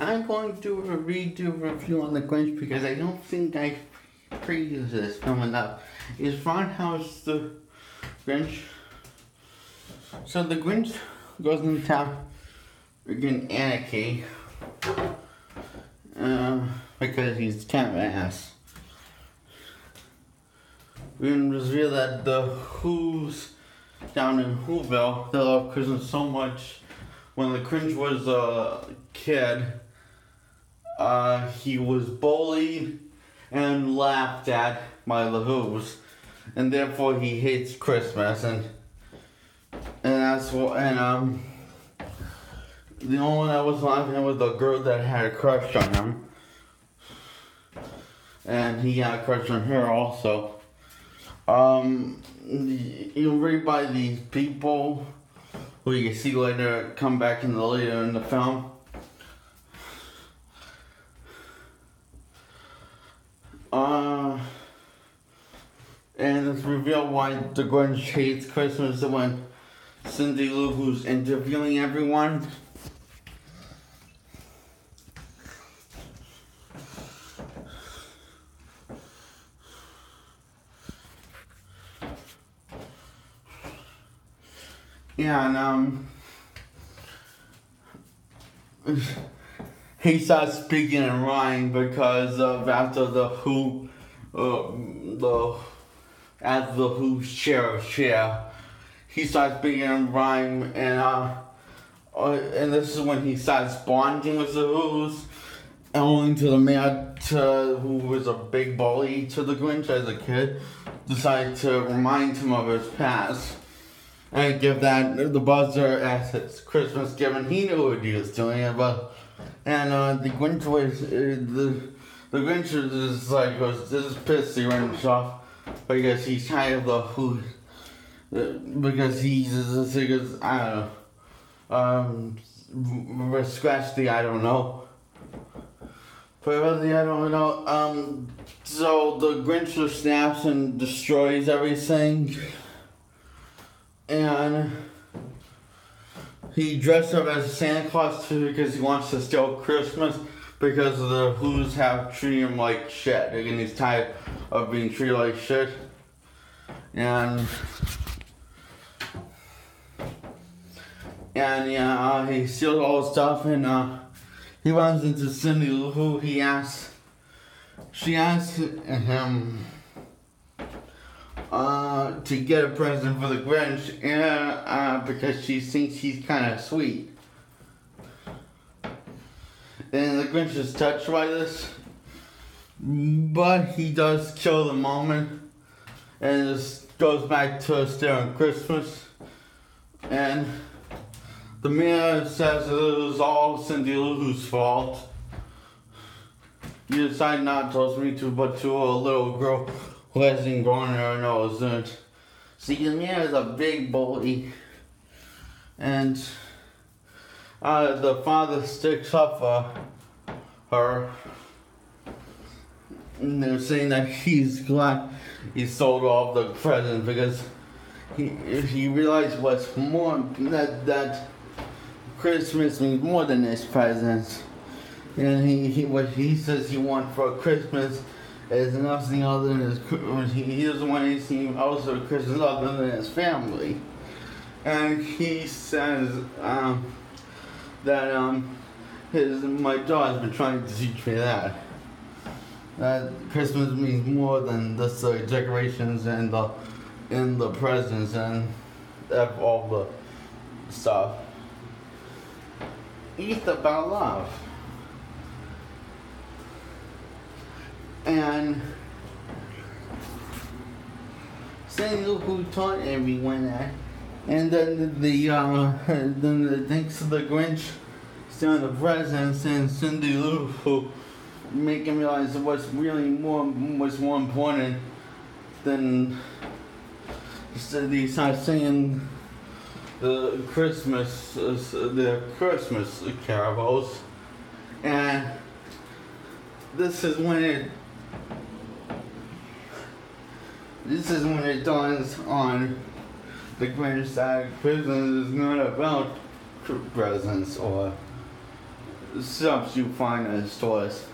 I'm going to do a redo review on the Grinch because I don't think I previewed this film enough. Is Ron House the Grinch? So the Grinch goes into town freaking anarchy because he's kind of an ass. We can reveal that the Who's down in Whoville, they love Christmas so much. When the Grinch was a kid, he was bullied and laughed at by the Who's, and therefore he hates Christmas. And that's what. And the only one that was laughing at was the girl that had a crush on him, and he had a crush on her also. You read by these people who you can see later come back later in the film. And it's revealed why the Grinch hates Christmas when Cindy Lou, who's interviewing everyone. Yeah, and he starts speaking in rhyme because of after the Who, as the Who's share, he starts speaking in rhyme, and this is when he starts bonding with the Who's, owing to the man who was a big bully to the Grinch as a kid, decided to remind him of his past. And give that the buzzer as his Christmas gift, and he knew what he was doing it, but the Grinch was the Grinch is like was pissed the Grinch off because he's tired of the Who, because I don't know, scratch the I don't know, but really I don't know. So the Grinch just snaps and destroys everything. And he dressed up as Santa Claus too because he wants to steal Christmas because the Who's have treated him like shit. And he's tired of being treated like shit. And he steals all the stuff and he runs into Cindy Lou, who she asks him to get a present for the Grinch, because she thinks he's kind of sweet. And the Grinch is touched by this, but he does kill the moment, and just goes back to staring Christmas. And the mayor says it was all Cindy Lou's fault. You decide not to listen to me to, but to a little girl who hasn't grown her nose. And see, the man is a big bully, and the father sticks up for her, and they're saying that he's glad he sold all the presents because he realized what's more that Christmas means more than his presents, and what he says he wants for Christmas is nothing other than he doesn't want anything else for Christmas other than his family. And he says that my daughter's been trying to teach me that Christmas means more than just the decorations and the presents and all the stuff. It's about love. And Cindy Lou who taught everyone that, and then the thanks to the Grinch stealing the presents, and Cindy Lou who make him realize what's more important than he starts singing the Christmas carols, and this is when it dawns on the Grinch that Christmas is not about presents or stuff you find in stores.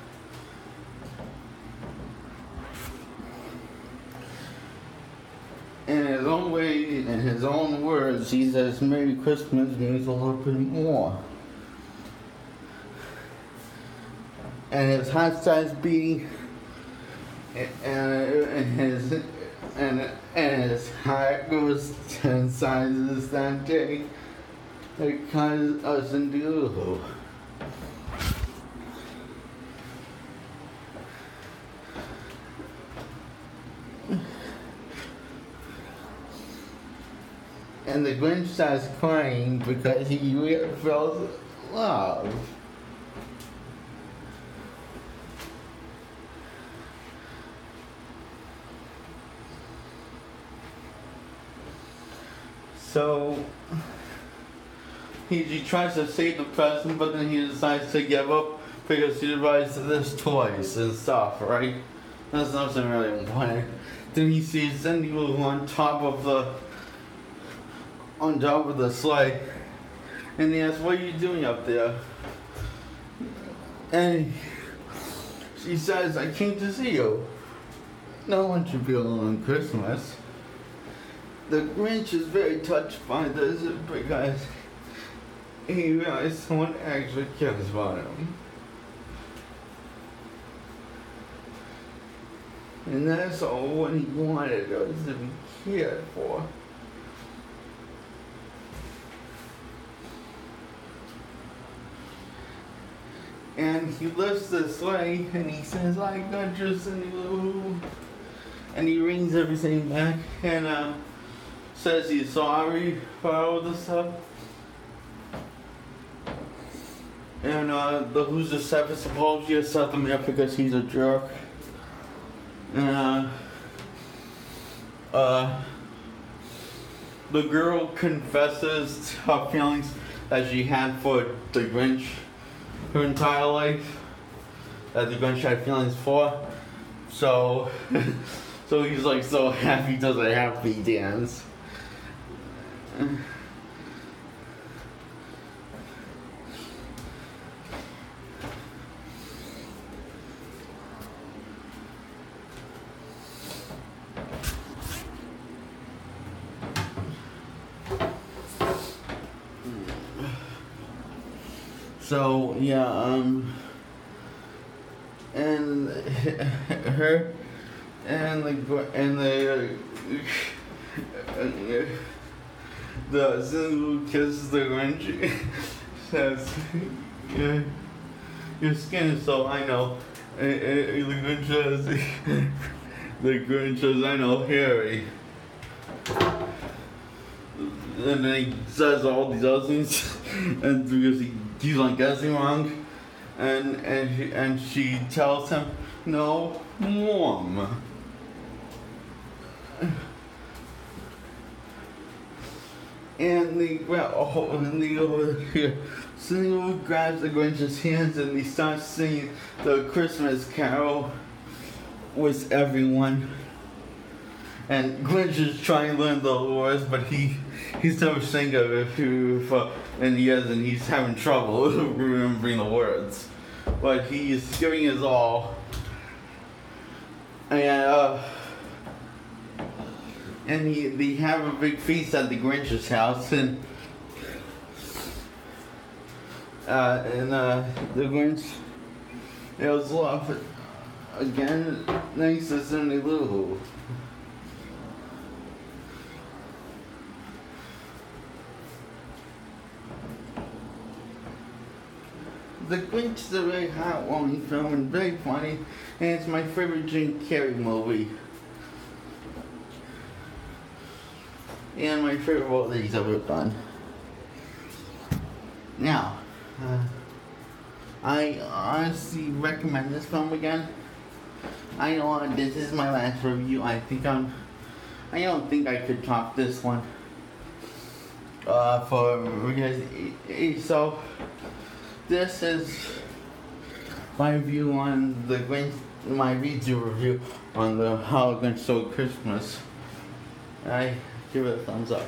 In his own way, in his own words, he says Merry Christmas means a little bit more. And his hot size beanie and his heart goes 10 sizes that day. It cuts us into and the Grinch starts crying because he really felt love. So he tries to save the present, but then he decides to give up because he buys this toys and stuff, right? That's nothing really important. Then he sees Cindy Lou on top of the sleigh, and he asks, "What are you doing up there?" And she says, "I came to see you. No one should be alone on Christmas." The Grinch is very touched by this because he realized someone actually cares about him. And that's all what he wanted was to be cared for. And he lifts the sleigh and he says, "I got you, Cindy Lou." And he rings everything back and says he's sorry for all this stuff. And the Who's the Seventh apology to set him up because he's a jerk. And the girl confesses her feelings that she had for the Grinch her entire life. That the Grinch had feelings for. So so he's like so happy, does a happy dance. So yeah, and her and the Cindy Lou kisses the Grinch. Says, "Yeah, your skin is so I know." And the Grinch says, "I know, hairy." And then he says all these other things, and because he's on guessing wrong, and she tells him, "No, warm." And Cindy Lou grabs the Grinch's hands and he starts singing the Christmas carol with everyone. And Grinch is trying to learn the words, but he's never sing of it and he's having trouble remembering the words. But he's giving his all. And they have a big feast at the Grinch's house, and the Grinch yells off again, thanks to Cindy Lou. The Grinch is a very heartwarming film and very funny, and it's my favorite Jim Carrey movie. And my favorite role that he's ever done. Now, I honestly recommend this film again. I know this is my last review. I don't think I could top this one. So this is my review on the Grinch. My review on the How the Grinch Stole Christmas. I give it a thumbs up.